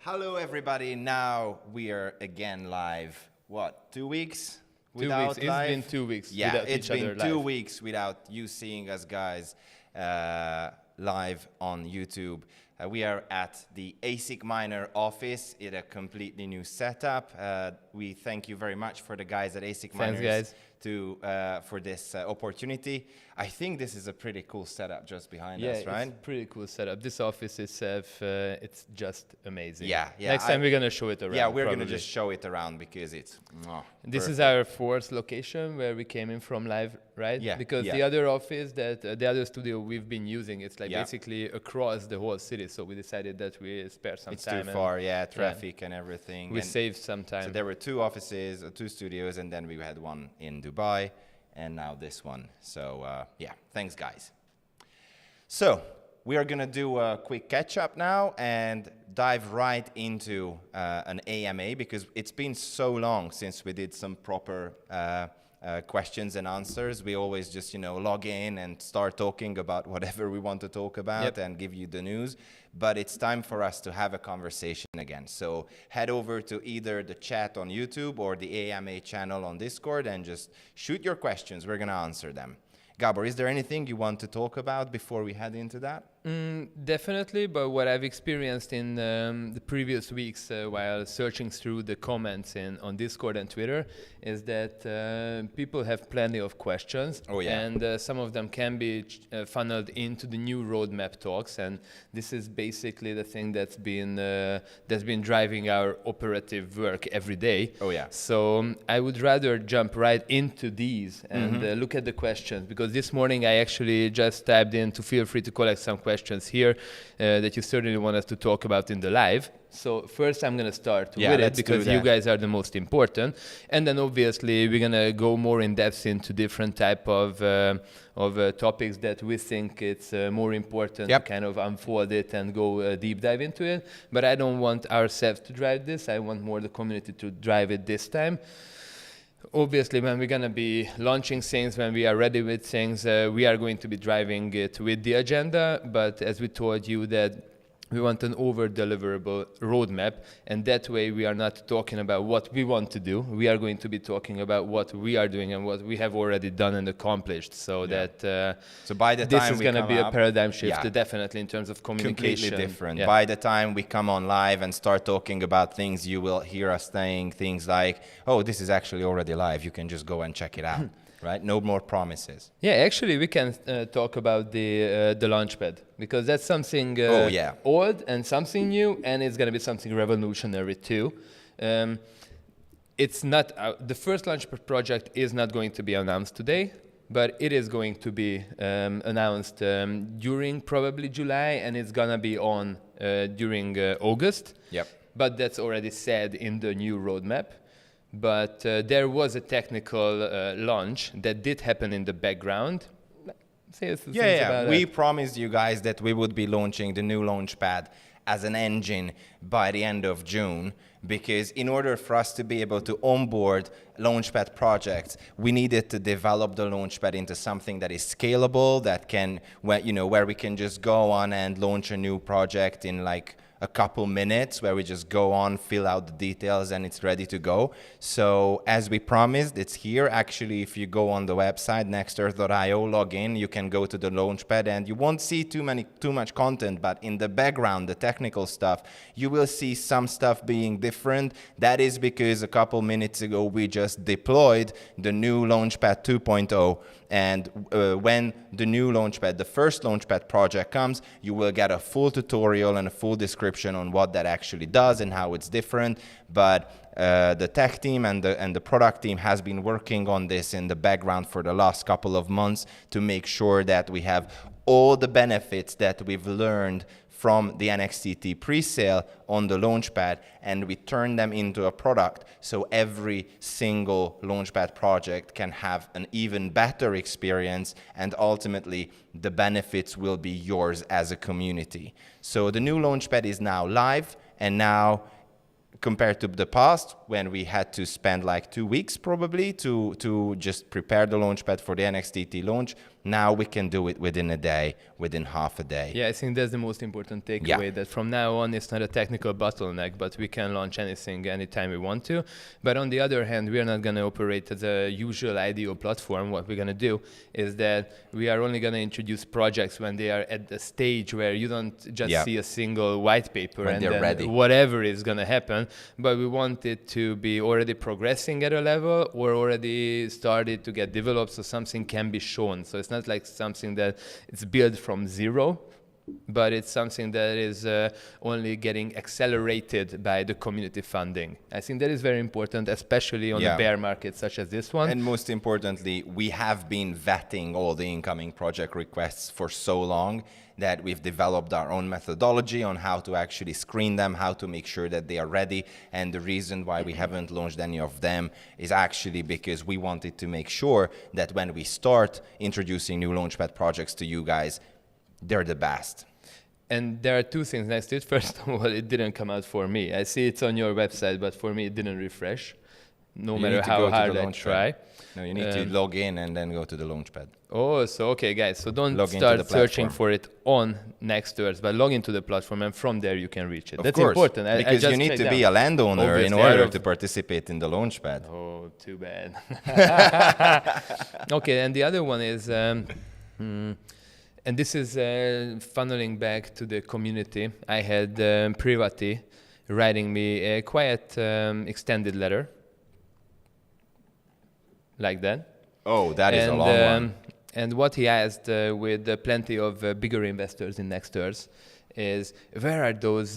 Hello, everybody. Now we are again live. What, 2 weeks without 2 weeks. live? It's been 2 weeks. Yeah, without it's each other been 2 live. weeks without you seeing us guys live on YouTube. We are at the ASIC Miner office in a completely new setup. We thank you very much for the guys at ASIC Miners for this opportunity. I think this is a pretty cool setup just behind us, right? Yeah, it's a pretty cool setup. This office itself, it's just amazing. Yeah. Next time we're going to show it around. Yeah, we're going to just show it around because it's This is our fourth location where we came in from live, right? Yeah. Because the other office, the other studio we've been using, it's like basically across the whole city. So we decided that we spare some time. It's too far, traffic and everything. We saved some time. So there were 2 offices, 2 studios, and then we had one in Dubai, and now this one. So thanks guys. So we are gonna do a quick catch up now and dive right into an AMA because it's been so long since we did some proper questions and answers. We always just, log in and start talking about whatever we want to talk about and give you the news. But it's time for us to have a conversation again. So head over to either the chat on YouTube or the AMA channel on Discord and just shoot your questions. We're going to answer them. Gabor, is there anything you want to talk about before we head into that? Definitely, but what I've experienced in the previous weeks while searching through the comments on Discord and Twitter is that people have plenty of questions. Oh, yeah. And some of them can be funneled into the new roadmap talks. And this is basically the thing that's been driving our operative work every day. Oh, yeah. So I would rather jump right into these and look at the questions, because this morning I actually just typed in to feel free to collect some questions here that you certainly want us to talk about in the live. So first I'm going to start with it because you guys are the most important. And then obviously we're going to go more in depth into different type of topics that we think it's more important to kind of unfold it and go deep dive into it. But I don't want ourselves to drive this. I want more the community to drive it this time. Obviously, when we're going to be launching things, when we are ready with things, we are going to be driving it with the agenda. But as we told you that we want an over-deliverable roadmap, and that way we are not talking about what we want to do. We are going to be talking about what we are doing and what we have already done and accomplished. So that so by the this time is going to be a paradigm shift, definitely in terms of communication. Completely different. By the time we come on live and start talking about things, you will hear us saying things like, "Oh, this is actually already live. You can just go and check it out." Right? No more promises. Yeah, actually, we can talk about the Launchpad, because that's something old and something new, and it's going to be something revolutionary too. It's not the first Launchpad project is not going to be announced today, but it is going to be announced during probably July, and it's going to be on during August. Yep. But that's already said in the new roadmap. But there was a technical launch that did happen in the background. We promised you guys that we would be launching the new Launchpad as an engine by the end of June, because in order for us to be able to onboard Launchpad projects, we needed to develop the Launchpad into something that is scalable, that can, where we can just go on and launch a new project in like a couple minutes, where we just go on, fill out the details, and it's ready to go. So as we promised, it's here. Actually, if you go on the website, nextearth.io, log in, you can go to the Launchpad, and you won't see too much content, but in the background, the technical stuff, you will see some stuff being different. That is because a couple minutes ago, we just deployed the new Launchpad 2.0. And when the new Launchpad, the first Launchpad project comes, you will get a full tutorial and a full description on what that actually does and how it's different. But the tech team and the product team has been working on this in the background for the last couple of months to make sure that we have all the benefits that we've learned from the NXTT pre-sale on the Launchpad, and we turn them into a product so every single Launchpad project can have an even better experience, and ultimately the benefits will be yours as a community. So the new Launchpad is now live, and now compared to the past, when we had to spend like 2 weeks probably to just prepare the Launchpad for the NXTT launch, Now we can do it within a day, within half a day. Yeah, I think that's the most important takeaway, that from now on it's not a technical bottleneck, but we can launch anything anytime we want to. But on the other hand, we are not going to operate as a usual IDO platform. What we're going to do is that we are only going to introduce projects when they are at the stage where you don't just see a single white paper when and they're then ready. Whatever is going to happen. But we want it to be already progressing at a level or already started to get developed, so something can be shown. So it's not like something that it's built from zero, but it's something that is only getting accelerated by the community funding. I think that is very important, especially on a bear market such as this one. And most importantly, we have been vetting all the incoming project requests for so long that we've developed our own methodology on how to actually screen them, how to make sure that they are ready. And the reason why we haven't launched any of them is actually because we wanted to make sure that when we start introducing new Launchpad projects to you guys, they're the best. And there are two things next to it. First of all, it didn't come out for me. I see it's on your website, but for me it didn't refresh, no matter how hard I try. No, you need to log in and then go to the Launchpad. Oh, so okay, guys. So don't start searching for it on NextEarth, but log into the platform, and from there you can reach it. That's important. Because you need to be a landowner in order to participate in the Launchpad. Oh, too bad. Okay, and the other one is, and this is funneling back to the community. I had Privati writing me a quite extended letter, like that. Oh, that is a long one. And what he asked with plenty of bigger investors in NextEarth is, where are those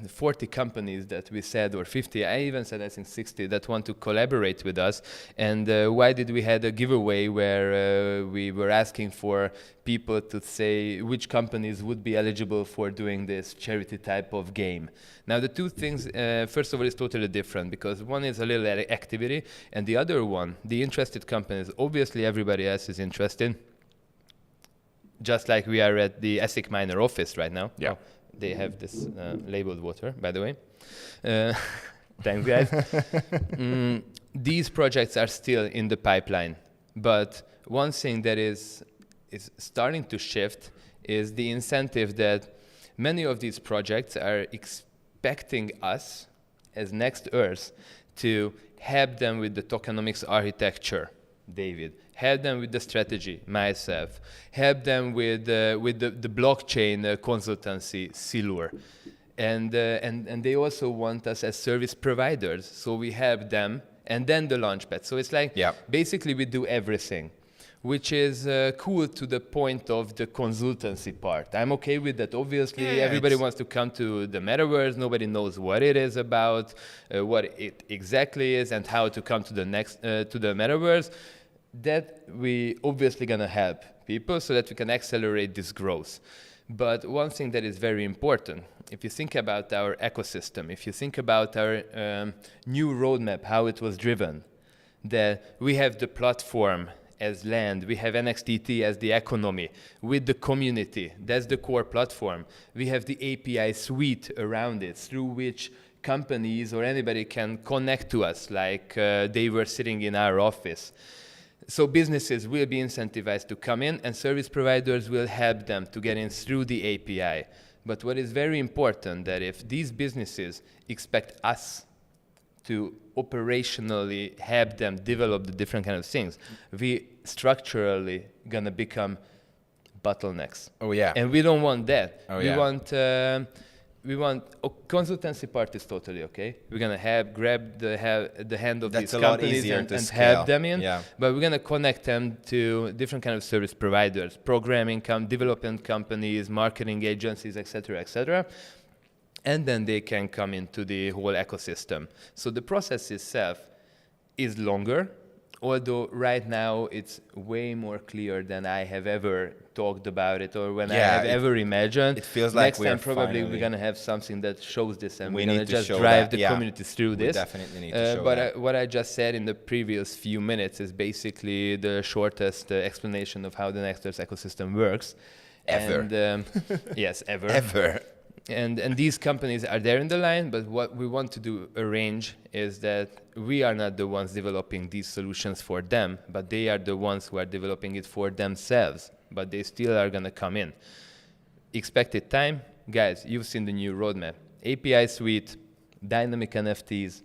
40 companies that we said, or 50, I even said I think 60, that want to collaborate with us, and why did we had a giveaway where we were asking for people to say which companies would be eligible for doing this charity type of game. Now the two things, first of all, is totally different, because one is a little activity, and the other one, the interested companies, obviously everybody else is interested. Just like we are at the ASIC Miner office right now. Yeah. Oh, they have this labeled water, by the way. Thanks, guys. These projects are still in the pipeline. But one thing that is starting to shift is the incentive that many of these projects are expecting us, as NextEarth, to help them with the tokenomics architecture, David. Help them with the strategy, myself. Help them with the blockchain consultancy, Silur. And they also want us as service providers. So we help them, and then the Launchpad. So it's like, basically we do everything, which is cool to the point of the consultancy part. I'm okay with that. Obviously, everybody wants to come to the metaverse. Nobody knows what it is about, what it exactly is, and how to come to the metaverse. That we obviously gonna help people so that we can accelerate this growth. But one thing that is very important, if you think about our ecosystem, if you think about our new roadmap, how it was driven, that we have the platform as land, we have NXTT as the economy, with the community, that's the core platform. We have the API suite around it, through which companies or anybody can connect to us, like they were sitting in our office. So businesses will be incentivized to come in, and service providers will help them to get in through the API. But what is very important, that if these businesses expect us to operationally help them develop the different kind of things, we structurally gonna become bottlenecks. Oh yeah. And we don't want that. Oh, We want consultancy part is totally okay. We're gonna grab the hand of these companies and help them in. Yeah. But we're gonna connect them to different kind of service providers, programming, development companies, marketing agencies, etc., etc. And then they can come into the whole ecosystem. So the process itself is longer, although right now it's way more clear than I have ever talked about it, or when I have ever imagined. It feels like next time probably we're gonna have something that shows this, and we're gonna just drive the community through this. We definitely need to show but what I just said in the previous few minutes is basically the shortest explanation of how the NextEarth ecosystem works. Ever. And, yes, ever. Ever. And these companies are there in the line, but what we want to do arrange is that we are not the ones developing these solutions for them, but they are the ones who are developing it for themselves, but they still are going to come in. Expected time, guys, you've seen the new roadmap. API suite, dynamic NFTs,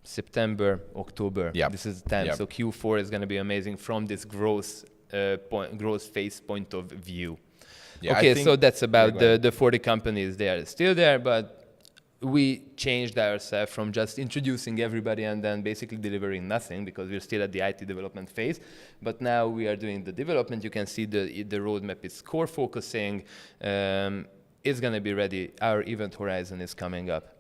September, October. Yep. This is the time. Yep. So Q4 is going to be amazing from this growth phase point of view. Yeah, okay, so that's about the 40 companies. They are still there, but we changed ourselves from just introducing everybody and then basically delivering nothing, because we're still at the IT development phase. But now we are doing the development. You can see the roadmap is core focusing. It's going to be ready. Our event horizon is coming up.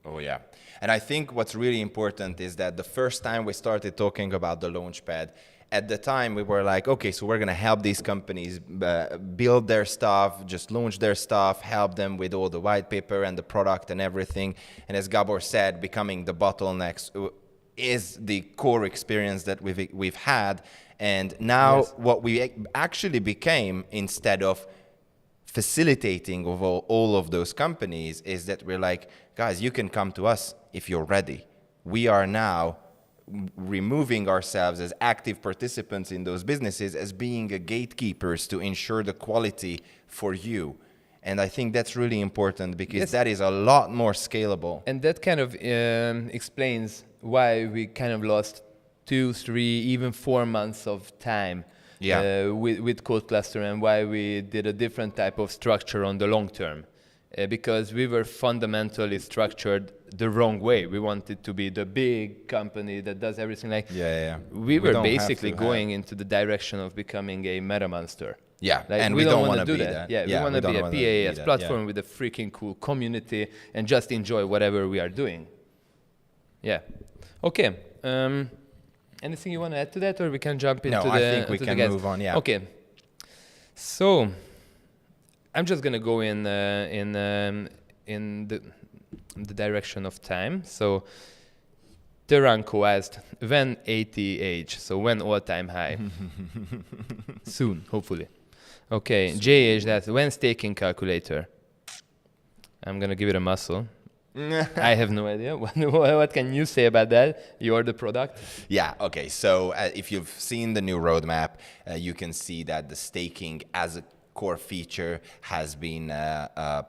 Oh, yeah. And I think what's really important is that the first time we started talking about the Launchpad, at the time we were like, okay, so we're going to help these companies build their stuff, just launch their stuff, help them with all the white paper and the product and everything. And as Gabor said, becoming the bottlenecks is the core experience that we've had. And now what we actually became, instead of facilitating of all of those companies, is that we're like, guys, you can come to us if you're ready. We are now removing ourselves as active participants in those businesses as being a gatekeepers to ensure the quality for you. And I think that's really important, because that is a lot more scalable. And that kind of explains why we kind of lost 2, 3, even 4 months of time with Code Cluster, and why we did a different type of structure on the long term. Because we were fundamentally structured the wrong way. We wanted to be the big company that does everything. We were basically going into the direction of becoming a meta monster. Yeah, like, and we don't want to do that. Yeah, we want to be a PaaS platform with a freaking cool community and just enjoy whatever we are doing. Yeah. Okay. Anything you want to add to that, or we can jump into I think we can move on. Yeah. Okay. So I'm just gonna go in the direction of time. So Teranko asked, when ATH? So when all-time high? Soon, hopefully. Okay, JH asked, when staking calculator? I'm gonna give it a muscle. I have no idea. What can you say about that? You're the product. Yeah, okay. So if you've seen the new roadmap, you can see that the staking as a core feature has been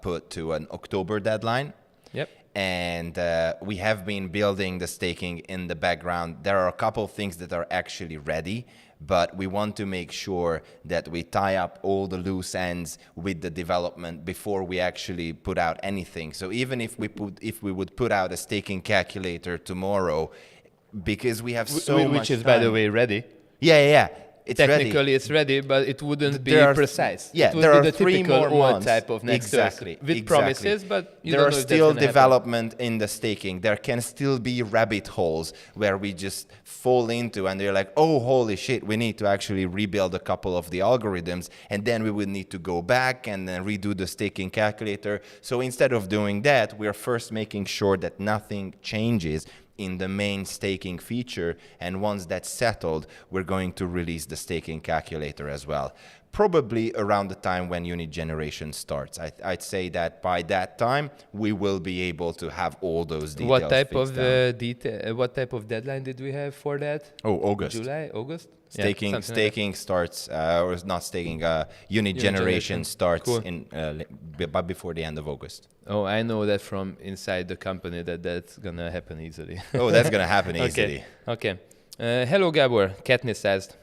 put to an October deadline. Yep. And we have been building the staking in the background. There are a couple of things that are actually ready, but we want to make sure that we tie up all the loose ends with the development before we actually put out anything. So even if we would put out a staking calculator tomorrow, because we have so much which is time, by the way ready. Yeah. Technically, it's ready, but it wouldn't be precise. Yeah, it would there be are the 3 typical more months. type of next with promises, but you there don't are know still if that's development in the staking. There can still be rabbit holes where we just fall into, and they're like, oh, holy shit, we need to actually rebuild a couple of the algorithms, and then we would need to go back and then redo the staking calculator. So instead of doing that, we're first making sure that nothing changes in the main staking feature, and once that's settled, we're going to release the staking calculator as well. Probably around the time when unit generation starts. I'd say that by that time, we will be able to have all those details. What type of deadline did we have for that? Oh, August. July, August? Staking starts, or not staking, unit generation starts but before the end of August. Oh, I know that from inside the company that's going to happen easily. Oh, that's going to happen easily. Okay. Hello, Gabor. Katniss asked.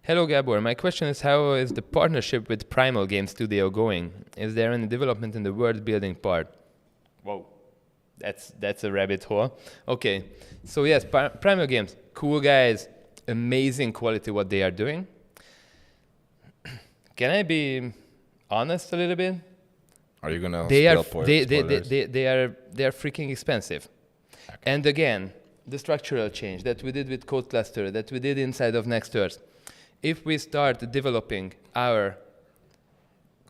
Hello, Gabor. My question is, how is the partnership with Primal Game Studio going? Is there any development in the world building part? Whoa. That's a rabbit hole. Okay. So, yes, Primal Games. Cool guys. Amazing quality what they are doing. Can I be honest a little bit? Are you gonna? They are freaking expensive. Okay. And again, the structural change that we did with Code Cluster, that we did inside of NextEarth. If we start developing our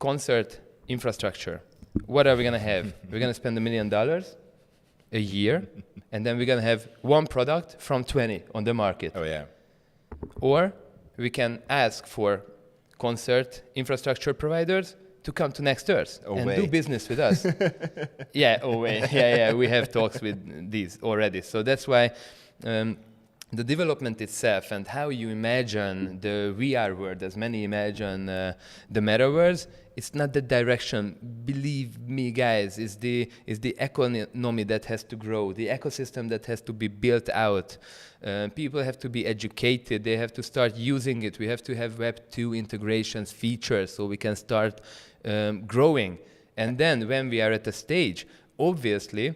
concert infrastructure, what are we gonna have? We're gonna spend $1 million a year, and then we're gonna have one product from 20 on the market. Oh yeah. Or we can ask for concert infrastructure providers to come to Next Earth and do business with us. We have talks with these already. So that's why the development itself and how you imagine the VR world, as many imagine the metaverse, it's not the direction. Believe me, guys, is the economy that has to grow, the ecosystem that has to be built out. People have to be educated. They have to start using it. We have to have Web 2 integrations, features, so we can start growing. And then when we are at a stage, obviously,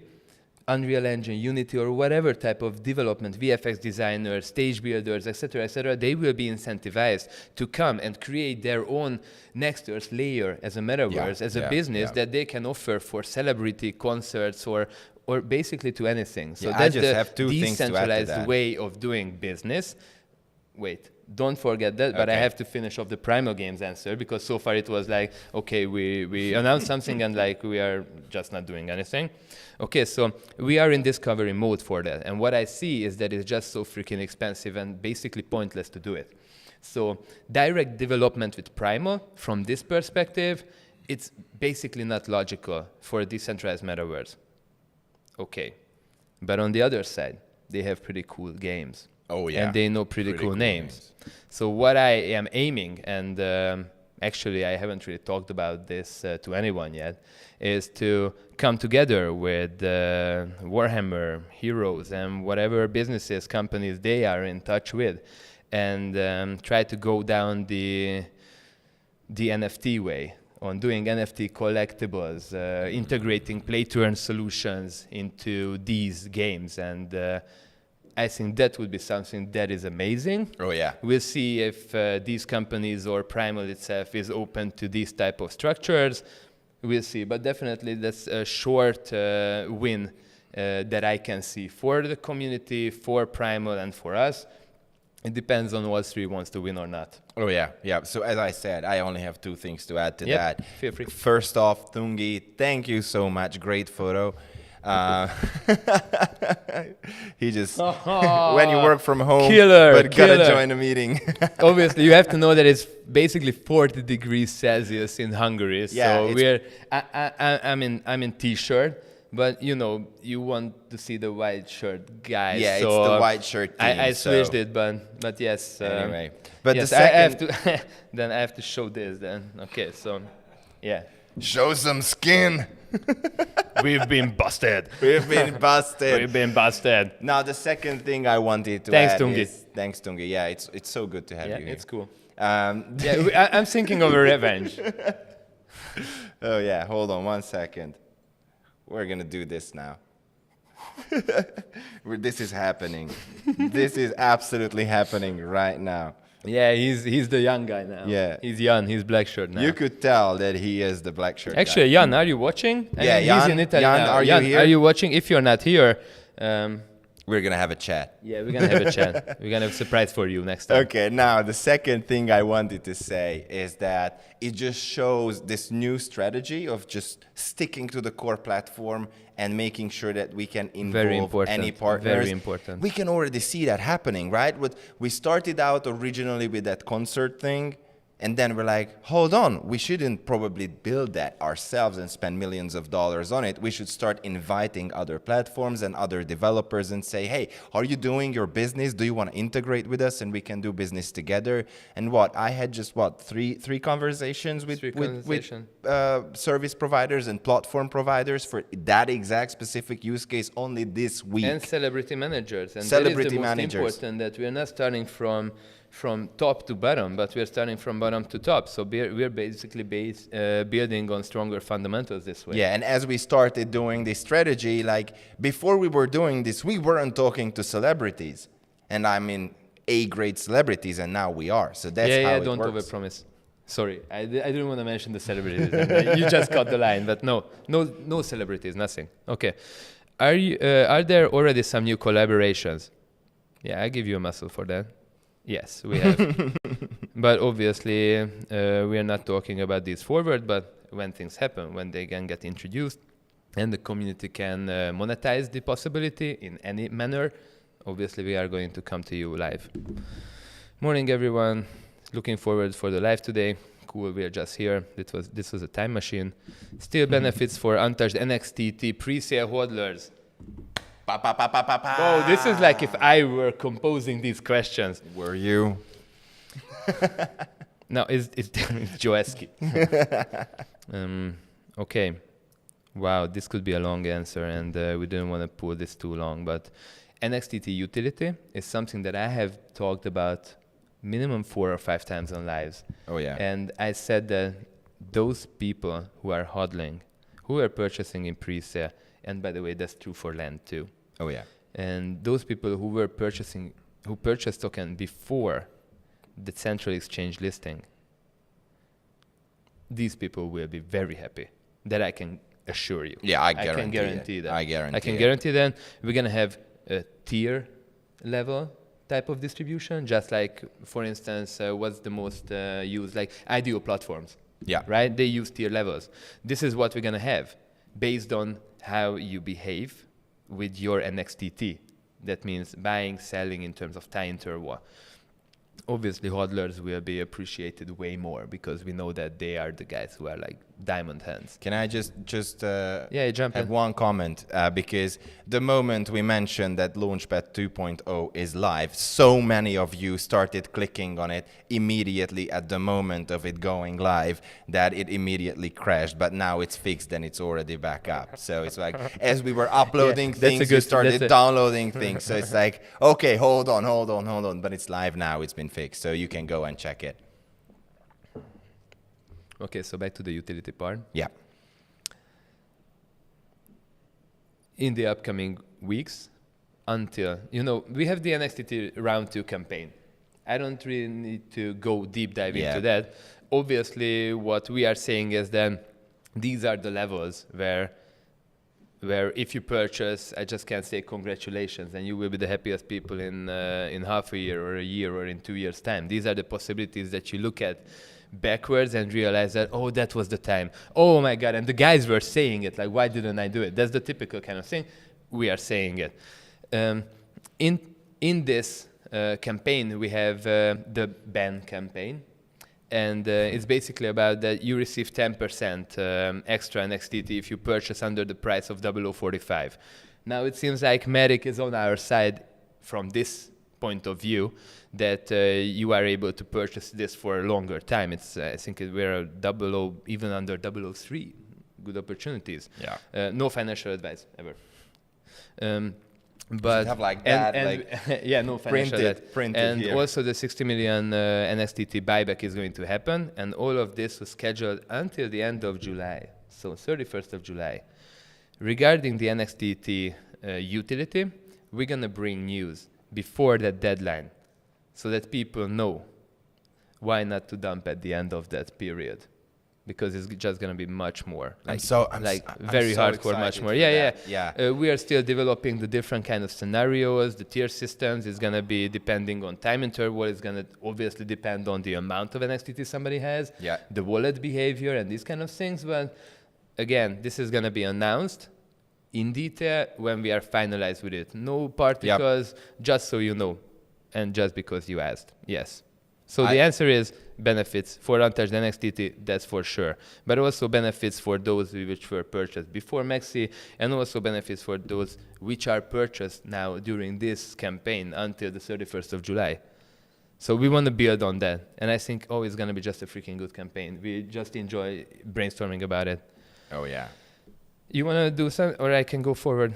Unreal Engine, Unity, or whatever type of development, VFX designers, stage builders, etc., they will be incentivized to come and create their own Next Earth layer as a metaverse, as a business that they can offer for celebrity concerts or basically to anything. So that's the decentralized way of doing business. Wait, don't forget that, but I have to finish off the Primal Games answer, because so far it was like, okay, we announced something and like we are just not doing anything. Okay, so we are in discovery mode for that. And what I see is that it's just so freaking expensive and basically pointless to do it. So direct development with Primal, from this perspective, it's basically not logical for a decentralized metaverse. Okay, but on the other side, they have pretty cool games. Oh yeah, and they know pretty cool names. So what I am aiming, and actually I haven't really talked about this to anyone yet, is to come together with Warhammer heroes and whatever businesses, companies they are in touch with, and try to go down the NFT way, on doing NFT collectibles, integrating play-to-earn solutions into these games, and I think that would be something that is amazing. Oh yeah. We'll see if these companies or Primal itself is open to these type of structures. We'll see, but definitely that's a short win that I can see for the community, for Primal, and for us. It depends on what Wall3 wants to win or not. Oh yeah. So as I said, I only have two things to add to that. Feel free. First off, Tungi, thank you so much. Great photo. He just when you work from home, gotta join a meeting. Obviously, you have to know that it's basically 40 degrees Celsius in Hungary. Yeah, so I'm in t-shirt, but you know you want to see the white shirt guys. Yeah, so it's the white shirt team. I switched it, but yes. Anyway, but yes, the second, I have to. Then I have to show this. Then okay, so yeah. Show some skin. We've been busted. We've been busted. Now the second thing I wanted to add is... Thanks, Tungi. Yeah, it's so good to have you here. Yeah, it's cool. I'm thinking of a revenge. Oh, yeah. Hold on 1 second. We're going to do this now. This is happening. This is absolutely happening right now. Yeah, he's the young guy now. Yeah. He's young. He's black shirt now. You could tell that he is the black shirt Actually, guy. Jan, are you watching? Jan, he's in Italy Jan, now. are you here? Are you watching? If you're not here... we're going to have a chat. Yeah, we're going to have a chat. We're going to have a surprise for you next time. Okay, now the second thing I wanted to say is that it just shows this new strategy of just sticking to the core platform and making sure that we can involve any partners. Very important. We can already see that happening, right? We started out originally with that concert thing, and then we're like, hold on, we shouldn't probably build that ourselves and spend millions of dollars on it. We should start inviting other platforms and other developers and say, hey, are you doing your business? Do you want to integrate with us and we can do business together? And I had just three conversations with service providers and platform providers for that exact specific use case only this week. And celebrity managers. And celebrity that is the managers. Most important, that we're not starting from top to bottom, but we're starting from bottom to top. So we're basically building on stronger fundamentals this way. Yeah, and as we started doing this strategy, like before we were doing this, we weren't talking to celebrities. And I mean A-grade celebrities, and now we are. So that's how it don't works. Overpromise. Sorry, I didn't want to mention the celebrities. You just cut the line, but no celebrities, nothing. Okay. Are there already some new collaborations? Yeah, I give you a muscle for that. Yes, we have. But obviously, we are not talking about these forward, but when things happen, when they can get introduced and the community can monetize the possibility in any manner, obviously we are going to come to you live. Morning, everyone. Looking forward for the live today. cool. We are just here. This was a time machine. Still benefits for untouched NXTT pre-sale hodlers. Oh, this is like if I were composing these questions. Were you? No, it's Joeski. Okay. Wow, this could be a long answer, and we didn't want to pull this too long. But NXTT utility is something that I have talked about minimum 4 or 5 times on lives. Oh, yeah. And I said that those people who are hodling, who are purchasing in pre-sale, and by the way, that's true for land too. Oh, yeah. And those people who purchased token before the central exchange listing, these people will be very happy. That I can assure you. Yeah, I can guarantee that. I can guarantee that we're going to have a tier level type of distribution, just like, for instance, what's the most used, like IDO platforms. Yeah. Right? They use tier levels. This is what we're going to have based on how you behave with your NXTT. That means buying, selling in terms of tie interval. Obviously, hodlers will be appreciated way more because we know that they are the guys who are like diamond hands. Can I just jump have in. one comment? Because the moment we mentioned that Launchpad 2.0 is live, so many of you started clicking on it immediately at the moment of it going live that it immediately crashed. But now it's fixed and it's already back up. So it's like as we were uploading things, you started downloading things. So it's like, okay, hold on. But it's live now. It's been fixed. So you can go and check it. Okay, so back to the utility part. Yeah. In the upcoming weeks, until, we have the NXTT round 2 campaign. I don't really need to go deep dive into that. Obviously, what we are saying is that these are the levels where if you purchase, I just can't say congratulations, and you will be the happiest people in half a year or in 2 years' time. These are the possibilities that you look at backwards and realize that, oh, that was the time. Oh my God, and the guys were saying it, like, why didn't I do it? That's the typical kind of thing. We are saying it. In this campaign, we have the ban campaign. And it's basically about that you receive 10% extra NXTT if you purchase under the price of 0045. Now it seems like Matic is on our side from this point of view, that you are able to purchase this for a longer time. It's I think we're 00, even under 003. Good opportunities. Yeah. No financial advice ever. But have like that, no financial printed and here. Also the 60 million NXTT buyback is going to happen, and all of this was scheduled until the end of July, so 31st of July. Regarding the NXTT utility, we're gonna bring news before that deadline, so that people know why not to dump at the end of that period. Because it's just going to be much more. I'm very hardcore, much more. Yeah. We are still developing the different kind of scenarios, the tier systems. It's going to be depending on time interval. It's going to obviously depend on the amount of NXTT somebody has, the wallet behavior, and these kind of things. But again, this is going to be announced in detail when we are finalized with it. No particles, just so you know, and just because you asked. Yes. So the answer is benefits for untouched NXTT, that's for sure. But also benefits for those which were purchased before Maxi, and also benefits for those which are purchased now during this campaign until the 31st of July. So we want to build on that. And I think, it's going to be just a freaking good campaign. We just enjoy brainstorming about it. Oh, yeah. You want to do something, or I can go forward?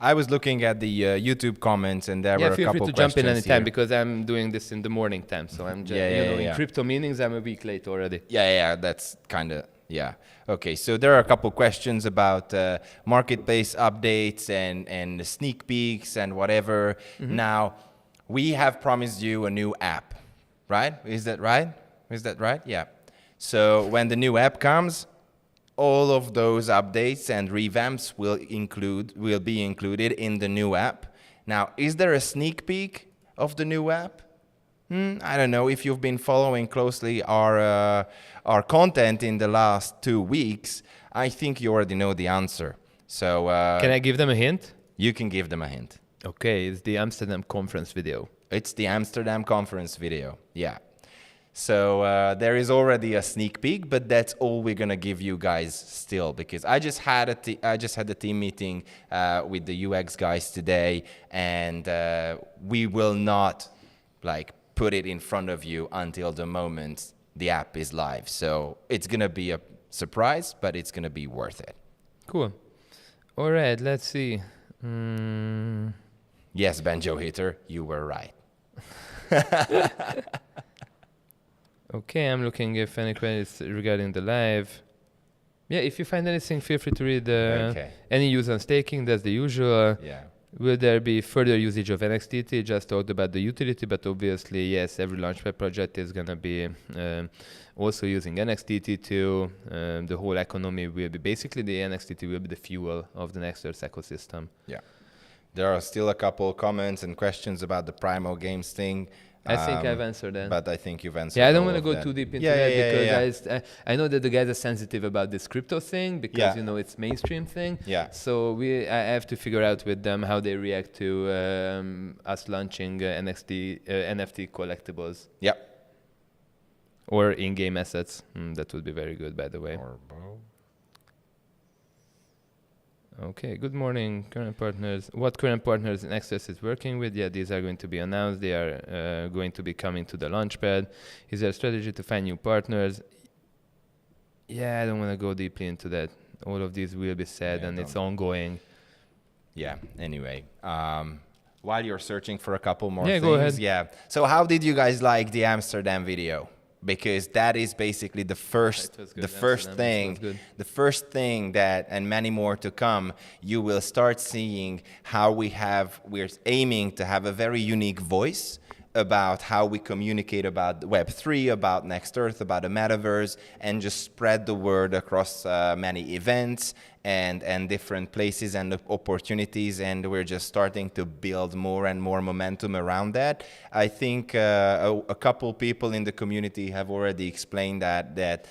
I was looking at the YouTube comments, and there were a couple feel questions free to jump in anytime here. because I'm doing this in the morning time. So I'm just, in crypto meetings, I'm a week late already. Yeah, that's kind of, Okay, so there are a couple questions about marketplace updates and sneak peeks and whatever. Mm-hmm. Now, we have promised you a new app, right? Is that right? Yeah. So when the new app comes, all of those updates and revamps will be included in the new app. Now, is there a sneak peek of the new app? I don't know. If you've been following closely our content in the last 2 weeks, I think you already know the answer. So can I give them a hint? You can give them a hint. Okay, it's the Amsterdam conference video. It's the Amsterdam conference video. Yeah. So there is already a sneak peek, but that's all we're gonna give you guys still, because I just had a team meeting with the UX guys today, and we will not like put it in front of you until the moment the app is live. So it's gonna be a surprise, but it's gonna be worth it. Cool. All right, let's see. Yes, Banjo Hitter, you were right. Okay, I'm looking if any questions regarding the live. Yeah, if you find anything, feel free to read any use on staking. That's the usual. Yeah. Will there be further usage of NXTT? Just talked about the utility, but obviously, yes, every Launchpad project is going to be also using NXTT too. The whole economy will be basically the NXTT will be the fuel of the next Earth ecosystem. Yeah. There are still a couple comments and questions about the Primal Games thing. I think I've answered that. But I think you've answered. Yeah, I don't want to go too deep into that because I know that the guys are sensitive about this crypto thing because you know it's mainstream thing. Yeah. So I have to figure out with them how they react to us launching NFT collectibles. Yeah. Or in-game assets. That would be very good, by the way. Or both. Okay, good morning, current partners. What current partners NXTT is working with? Yeah, these are going to be announced. They are going to be coming to the Launchpad. Is there a strategy to find new partners? Yeah, I don't want to go deeply into that. All of these will be said, and it's ongoing. Yeah, anyway. While you're searching for a couple more things. Go ahead. Yeah. So how did you guys like the Amsterdam video? Because that is basically the first thing that, and many more to come, you will start seeing how we're aiming to have a very unique voice about how we communicate about Web3, about Next Earth, about the metaverse, and just spread the word across many events and different places and opportunities, and we're just starting to build more and more momentum around that. I think a couple people in the community have already explained that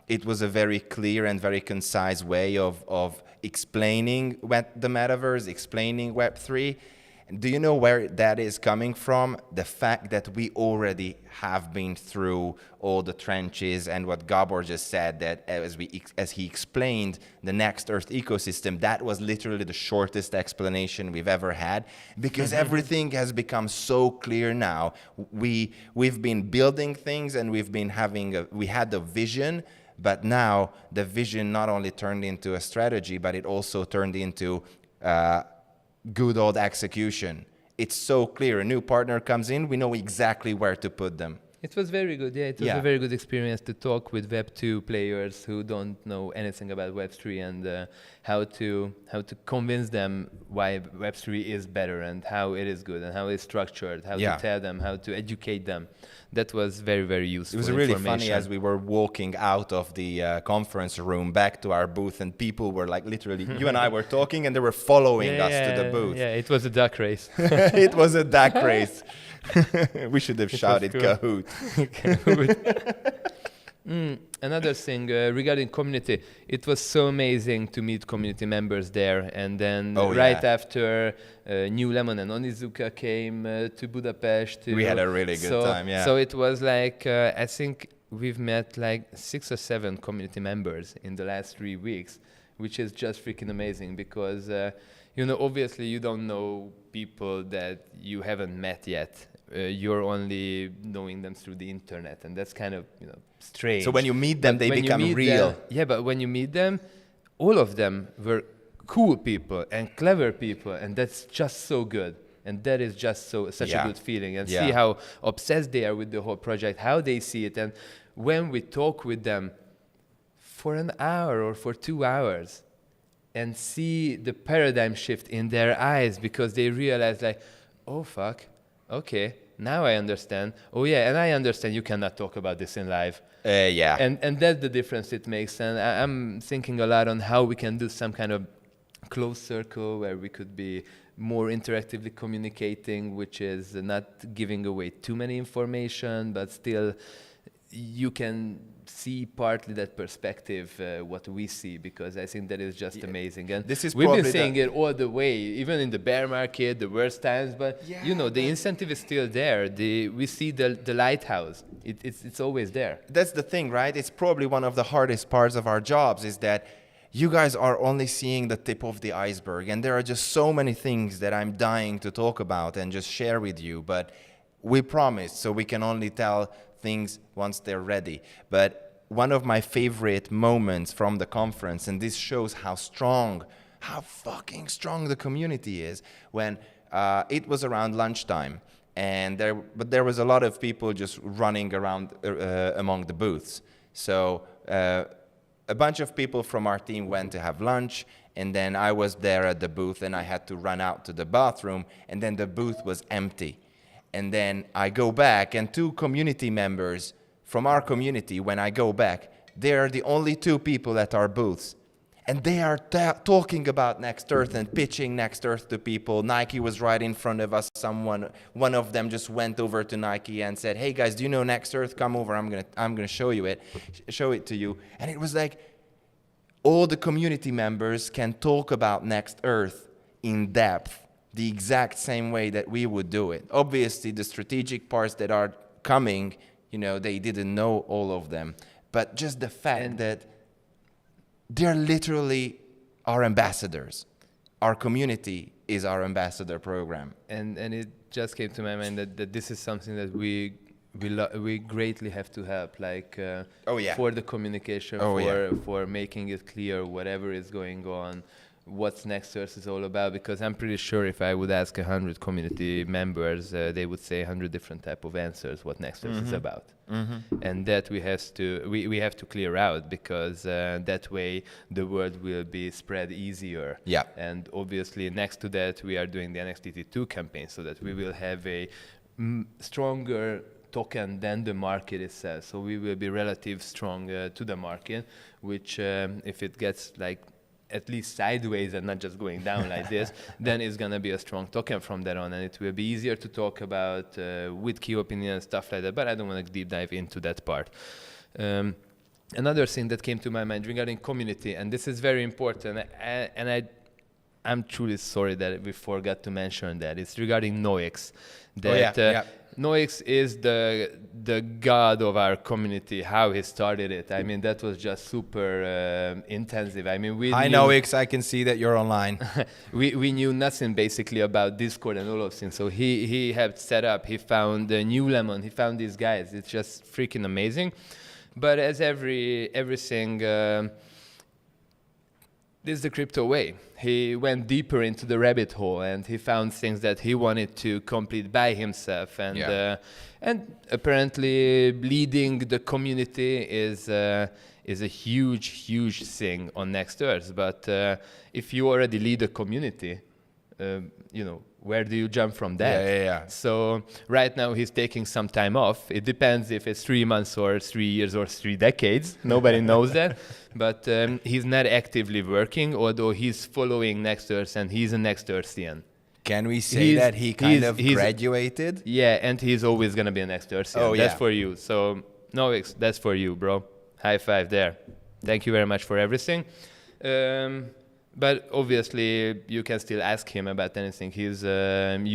it was a very clear and very concise way of explaining the metaverse, explaining Web3. Do you know where that is coming from? The fact that we already have been through all the trenches, and what Gabor just said, that as he explained the Next Earth ecosystem, that was literally the shortest explanation we've ever had, because everything has become so clear now. We've been building things, and we had the vision, but now the vision not only turned into a strategy, but it also turned into good old execution. It's so clear. A new partner comes in, we know exactly where to put them. It was very good. Yeah, it was a very good experience to talk with Web2 players who don't know anything about Web3 and how to convince them why Web3 is better and how it is good and how it's structured, how to tell them, how to educate them. That was very, very useful. It was really funny as we were walking out of the conference room back to our booth, and people were like literally, you and I were talking, and they were following us to the booth. Yeah, it was a duck race. It was a duck race. We should have shouted cool. Kahoot. Another thing regarding community, it was so amazing to meet community members there, and then after New Lemon and Onizuka came to Budapest. We had a really good time, yeah. So it was like, I think we've met like 6 or 7 community members in the last 3 weeks, which is just freaking amazing because, obviously you don't know people that you haven't met yet. You're only knowing them through the internet, and that's kind of strange. So when you meet them, they become real. But when you meet them, all of them were cool people and clever people, and that's just so good. And that is just such a good feeling. And see how obsessed they are with the whole project, how they see it. And when we talk with them for an hour or for 2 hours and see the paradigm shift in their eyes because they realize like, oh, fuck. Okay, now I understand. Oh yeah, and I understand you cannot talk about this in live. And that's the difference it makes. And I'm thinking a lot on how we can do some kind of closed circle where we could be more interactively communicating, which is not giving away too many information, but still you can see partly that perspective, what we see, because I think that is just amazing. And this is we've been saying it all the way, even in the bear market, the worst times, but the incentive is still there. We see the lighthouse. It's always there. That's the thing, right? It's probably one of the hardest parts of our jobs is that you guys are only seeing the tip of the iceberg, and there are just so many things that I'm dying to talk about and just share with you, but we promised, so we can only tell things once they're ready. But one of my favorite moments from the conference, and this shows how fucking strong the community is, when it was around lunchtime, and there was a lot of people just running around among the booths. So a bunch of people from our team went to have lunch, and then I was there at the booth, and I had to run out to the bathroom, and then the booth was empty. And then I go back, and 2 community members from our community, when I go back, they are the only 2 people at our booths. And they are talking about Next Earth and pitching Next Earth to people. Nike was right in front of us. One of them just went over to Nike and said, "Hey guys, do you know Next Earth? Come over. I'm gonna show it to you." And it was like all the community members can talk about Next Earth in depth, the exact same way that we would do it. Obviously, the strategic parts that are coming, they didn't know all of them. But just the fact that they're literally our ambassadors. Our community is our ambassador program. And it just came to my mind that this is something that we greatly have to help, for the communication, for making it clear whatever is going on, what's Next Earth is all about, because I'm pretty sure if I would ask 100 community members, they would say 100 different type of answers what Next Earth is about. And that we have to clear out, because that way the word will be spread easier. Yeah. And obviously next to that we are doing the NXTT2 campaign, so that we will have a stronger token than the market itself. So we will be relative strong to the market, which if it gets at least sideways and not just going down like this, then it's going to be a strong token from there on, and it will be easier to talk about with key opinions, stuff like that, but I don't want to deep dive into that part. Another thing that came to my mind regarding community, and this is very important, and I'm truly sorry that we forgot to mention that, it's regarding Noix. Noix is the god of our community, how he started it. I mean, that was just super intensive. I mean, Hi, Noix, I can see that you're online. we knew nothing basically about Discord and all of things. So he had set up, he found New Lemon, he found these guys. It's just freaking amazing. But as everything, this is the crypto way. He went deeper into the rabbit hole, and he found things that he wanted to complete by himself. And apparently leading the community is a huge thing on Next Earth. But if you already lead a community, where do you jump from that? Yeah. So right now he's taking some time off. It depends if it's 3 months or 3 years or 3 decades. Nobody knows that. But he's not actively working, although he's following Next Earth and he's a Next Earthian. Can we say that he kind of graduated? Yeah, and he's always going to be a Next Earthian. Oh, that's for you. So, Noix, that's for you, bro. High five there. Thank you very much for everything. But obviously, you can still ask him about anything. He's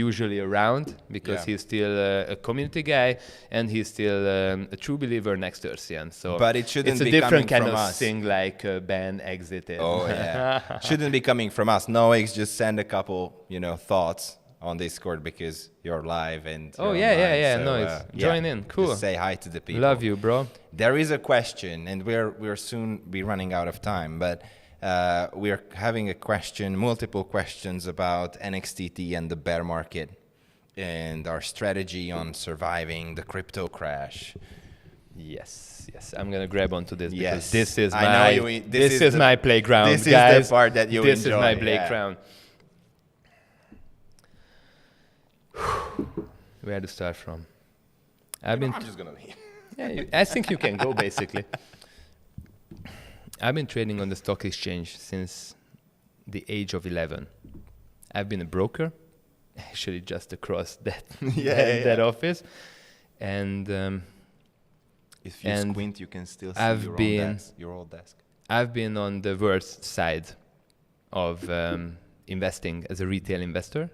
usually around because he's still a community guy, and he's still a true believer Next Earthian. So, but it shouldn't be different kind of thing, like ban, exited. Oh yeah, shouldn't be coming from us. Noix, just send a couple, thoughts on Discord because you're live and. Oh yeah. So, Noix, join in. Cool. Just say hi to the people. Love you, bro. There is a question, and we're soon be running out of time, but. We're having multiple questions about NXTT and the bear market and our strategy on surviving the crypto crash. Yes. I'm gonna grab onto this because this is my playground, this guys. Is the part that you enjoy. This is my playground. Where to start from? I'm just gonna leave. Yeah, I think you can go basically. I've been trading on the stock exchange since the age of 11. I've been a broker, actually just across that office. And If you squint, you can still see your old desk. I've been on the worst side of investing as a retail investor.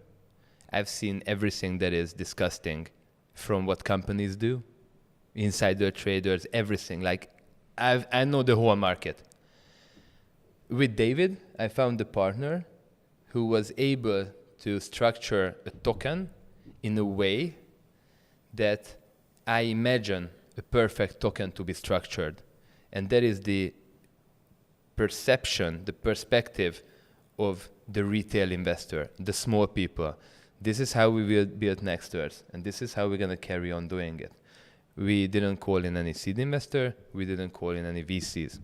I've seen everything that is disgusting, from what companies do, insider traders, everything. Like, I know the whole market. With David, I found a partner who was able to structure a token in a way that I imagine a perfect token to be structured. And that is the perception, the perspective of the retail investor, the small people. This is how we will build Next Earth, and this is how we're going to carry on doing it. We didn't call in any seed investor. We didn't call in any VCs.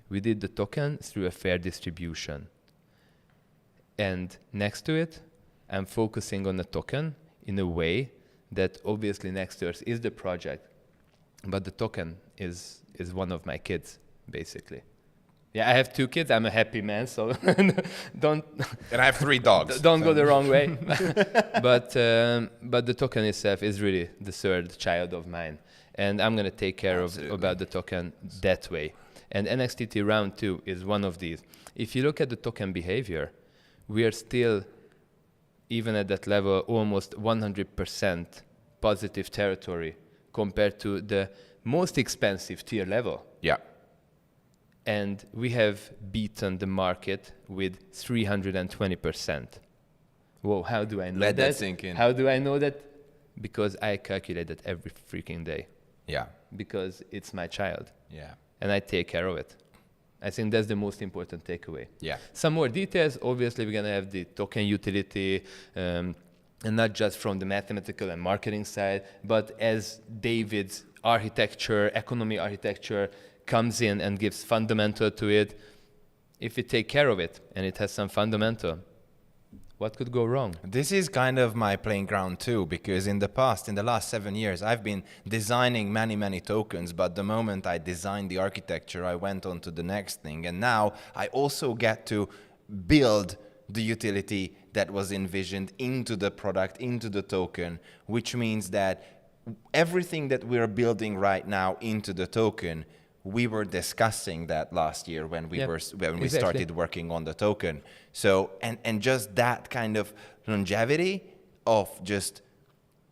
We did the token through a fair distribution. And next to it, I'm focusing on the token in a way that obviously Next Earth is the project, but the token is one of my kids, basically. Yeah, I have 2 kids. I'm a happy man, so don't. And I have 3 dogs. Don't go the wrong way. But the token itself is really the 3rd child of mine, and I'm gonna take care about the token that way. And NXTT Round 2 is one of these. If you look at the token behavior, we are still, even at that level, almost 100% positive territory compared to the most expensive tier level. Yeah. And we have beaten the market with 320%. Whoa, how do I know Let that sink in. How do I know that? Because I calculate that every freaking day. Yeah. Because it's my child. Yeah. And I take care of it. I think that's the most important takeaway. Yeah. Some more details. Obviously, we're going to have the token utility, and not just from the mathematical and marketing side, but as David's architecture, economy architecture, comes in and gives fundamental to it. If we take care of it and it has some fundamental, what could go wrong? This is kind of my playing ground too, because in the last 7 years, I've been designing many tokens, but the moment I designed the architecture, I went on to the next thing. And now I also get to build the utility that was envisioned into the product, into the token, which means that everything that we're building right now into the token, we were discussing that last year when we started working on the token. So, and just that kind of longevity of just,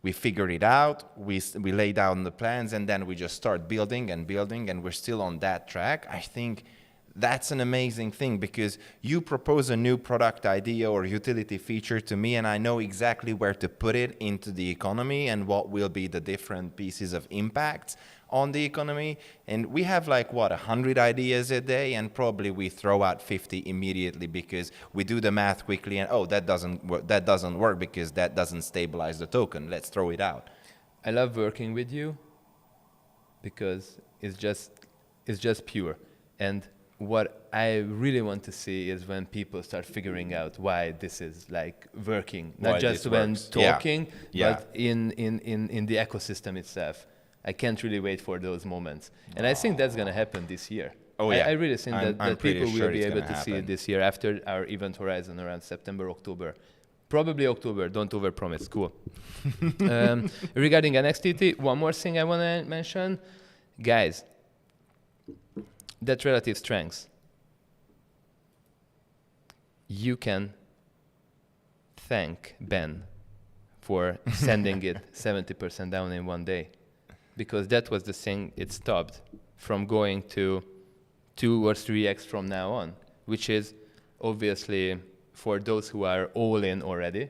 we figured it out, we lay down the plans, and then we just start building, and we're still on that track. I think that's an amazing thing, because you propose a new product idea or utility feature to me, and I know exactly where to put it into the economy and what will be the different pieces of impact on the economy. And we have 100 ideas a day, and probably we throw out 50 immediately because we do the math quickly and that doesn't work because that doesn't stabilize the token. Let's throw it out. I love working with you because it's just pure. And what I really want to see is when people start figuring out why this is working, not just when talking, but in the ecosystem itself. I can't really wait for those moments. And I think that's going to happen this year. Oh, yeah. I really think that people will be able to happen. see it this year after our event horizon around September, October. Probably October. Don't overpromise. Cool. Regarding NXTT, one more thing I want to mention. Guys, that relative strength. You can thank Ben for sending it 70% down in one day. Because that was the thing it stopped from going to 2 or 3x from now on, which is obviously for those who are all in already,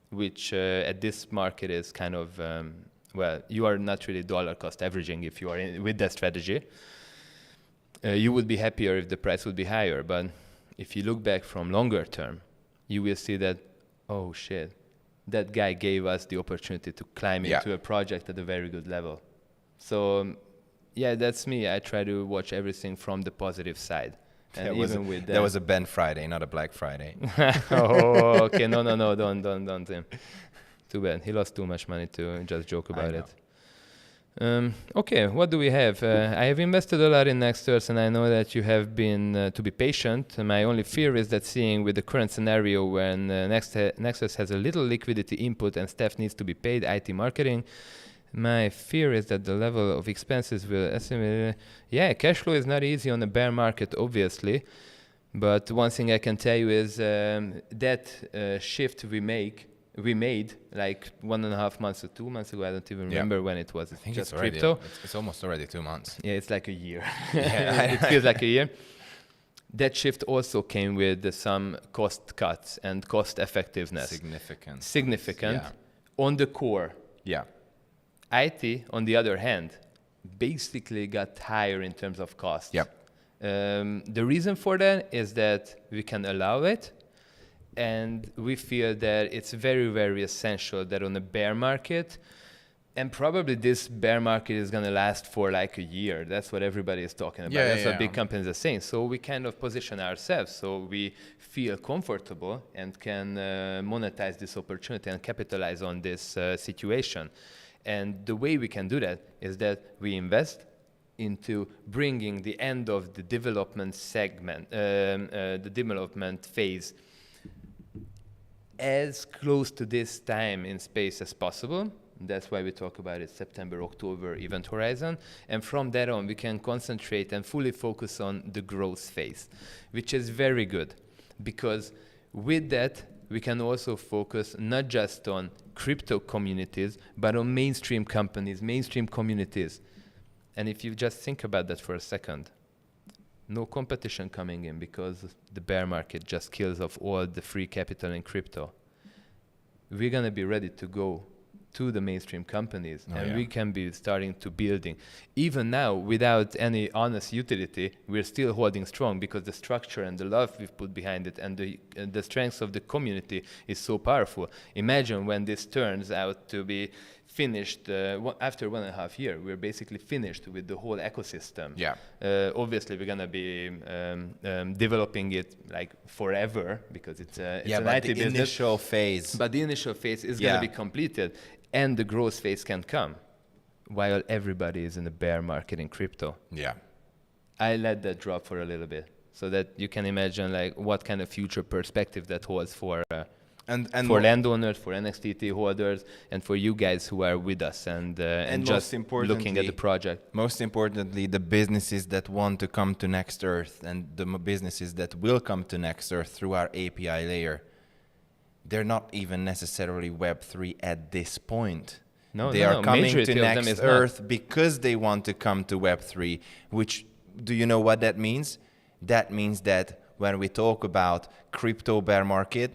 which at this market is kind of, you are not really dollar cost averaging if you are in with that strategy. You would be happier if the price would be higher, but if you look back from longer term, you will see that, oh shit, that guy gave us the opportunity to climb into a project at a very good level. So, that's me. I try to watch everything from the positive side. And that was a Ben Friday, not a Black Friday. Oh, okay. No, don't him. Too bad. He lost too much money to just joke about it. Okay, what do we have? I have invested a lot in Next Earth, and I know that you have been to be patient. My only fear is that seeing with the current scenario when Next Earth has a little liquidity input and staff needs to be paid, IT marketing, My fear is that the level of expenses will estimate. Yeah, cash flow is not easy on a bear market, obviously. But one thing I can tell you is that shift we made like 1.5 months or 2 months ago. I don't even remember when it was. I think just it's already, crypto. It's almost already 2 months. Yeah, it's like a year. It feels like a year. That shift also came with some cost cuts and cost effectiveness. Significant. Yeah. On the core. Yeah. IT, on the other hand, basically got higher in terms of cost. Yep. The reason for that is that we can allow it, and we feel that it's very, very essential that on a bear market, and probably this bear market is going to last for like a year. That's what everybody is talking about. That's what big companies are saying. So we kind of position ourselves so we feel comfortable and can monetize this opportunity and capitalize on this situation. And the way we can do that is that we invest into bringing the end of the development segment, the development phase, as close to this time in space as possible. That's why we talk about it September, October event horizon. And from that on, we can concentrate and fully focus on the growth phase, which is very good because with that, we can also focus not just on crypto communities, but on mainstream companies, mainstream communities. And if you just think about that for a second, no competition coming in because the bear market just kills off all the free capital in crypto. We're going to be ready to go to the mainstream companies, we can be starting to building. Even now, without any honest utility, we're still holding strong because the structure and the love we've put behind it and the strength of the community is so powerful. Imagine when this turns out to be finished after 1.5 years. We're basically finished with the whole ecosystem. Yeah. Obviously, we're gonna be developing it like forever because it's an IT business. Initial phase. But the initial phase is gonna be completed, and the growth phase can come, while everybody is in a bear market in crypto. Yeah. I let that drop for a little bit, so that you can imagine like what kind of future perspective that holds for. And for landowners, for NXTT holders, and for you guys who are with us and just looking at the project. Most importantly, the businesses that want to come to Next Earth and the businesses that will come to Next Earth through our API layer, they're not even necessarily Web3 at this point. They are coming to Next Earth because they want to come to Web3, which, do you know what that means? That means that when we talk about crypto bear market,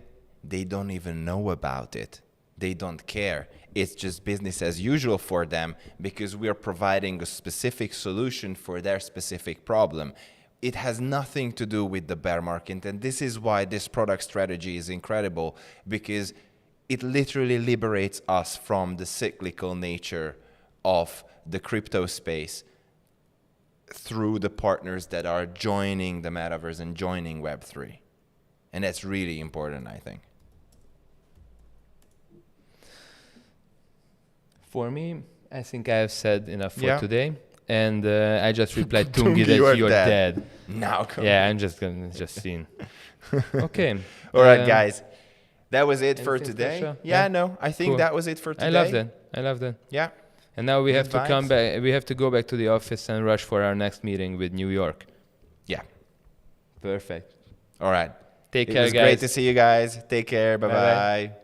they don't even know about it. They don't care. It's just business as usual for them because we are providing a specific solution for their specific problem. It has nothing to do with the bear market. And this is why this product strategy is incredible, because it literally liberates us from the cyclical nature of the crypto space through the partners that are joining the metaverse and joining Web3. And that's really important, I think. For me, I think I have said enough for today. And I just replied, Tungi, that you're dead. Now, come on. I'm just going to just see. Okay. All right, guys. That was it for today. Special? No, I think that was it for today. I love that. Yeah. And now we have to come back. We have to go back to the office and rush for our next meeting with New York. Yeah. Perfect. All right. Take care, guys. It was great to see you guys. Take care. Bye-bye.